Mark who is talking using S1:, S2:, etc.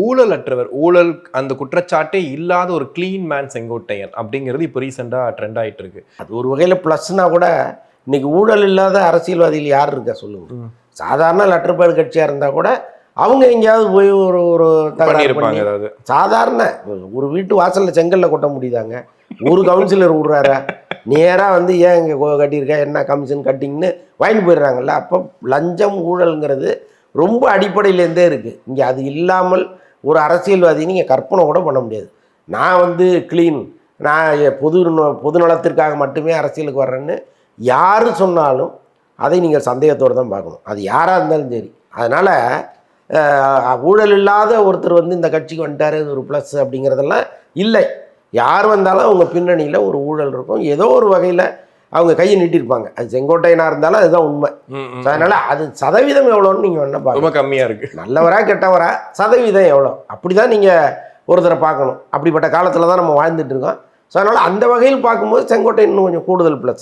S1: ஊழலற்றவர், ஊழல் அந்த குற்றச்சாட்டே இல்லாத ஒரு கிளீன் மேன் செங்கோட்டையன் அப்படிங்கிறது இப்போ ரீசெண்டாக ட்ரெண்ட் ஆகிட்டு இருக்கு.
S2: அது ஒரு வகையில் ப்ளஸ்னா கூட இன்னைக்கு ஊழல் இல்லாத அரசியல்வாதிகள் யார் இருக்கா சொல்லுங்க. சாதாரண லெட்டர் பேட் கட்சியாக இருந்தால் கூட அவங்க எங்கேயாவது போய் ஒரு தகராறு பண்ணி
S1: ஏதாவது
S2: சாதாரண ஒரு வீட்டு வாசலில் செங்கல்ல கொட்ட முடியுதாங்க? ஒரு கவுன்சிலர் விடுறாரா? நேராக வந்து ஏன் இங்கே கட்டியிருக்கா, என்ன கமிஷன் கட்டிங்கன்னு வாங்கிட்டு போயிடுறாங்கல்ல. அப்போ லஞ்சம் ஊழல்ங்கிறது ரொம்ப அடிப்படையிலேருந்தே இருக்குது. இங்கே அது இல்லாமல் ஒரு அரசியல்வாதி நீங்கள் கற்பனை கூட பண்ண முடியாது. நான் வந்து க்ளீன், நான் பொது நலத்திற்காக மட்டுமே அரசியலுக்கு வர்றேன்னு யார் சொன்னாலும் அதை நீங்கள் சந்தேகத்தோடு தான் பார்க்கணும். அது யாராக இருந்தாலும் சரி. அதனால் ஊழல் இல்லாத ஒருத்தர் வந்து இந்த கட்சிக்கு வந்துட்டார், இது ஒரு ப்ளஸ் அப்படிங்கிறதெல்லாம் இல்லை. யார் வந்தாலும் அவங்க பின்னணியில் ஒரு ஊழல் இருக்கும். ஏதோ ஒரு வகையில் அவங்க கையை நீட்டிருப்பாங்க. அது செங்கோட்டையனாக இருந்தாலும் அதுதான் உண்மை. அதனால் அது சதவீதம் எவ்வளோன்னு நீங்கள் வேணா பார்க்க.
S1: ரொம்ப கம்மியாக இருக்குது.
S2: நல்லவரா கெட்டவரா சதவீதம் எவ்வளோ, அப்படி தான் நீங்கள் ஒருத்தரை பார்க்கணும். அப்படிப்பட்ட காலத்தில் தான் நம்ம வாழ்ந்துட்டு இருக்கோம். ஸோ அதனால் அந்த வகையில் பார்க்கும்போது செங்கோட்டையன் இன்னும் கொஞ்சம் கூடுதல் ப்ளஸ்.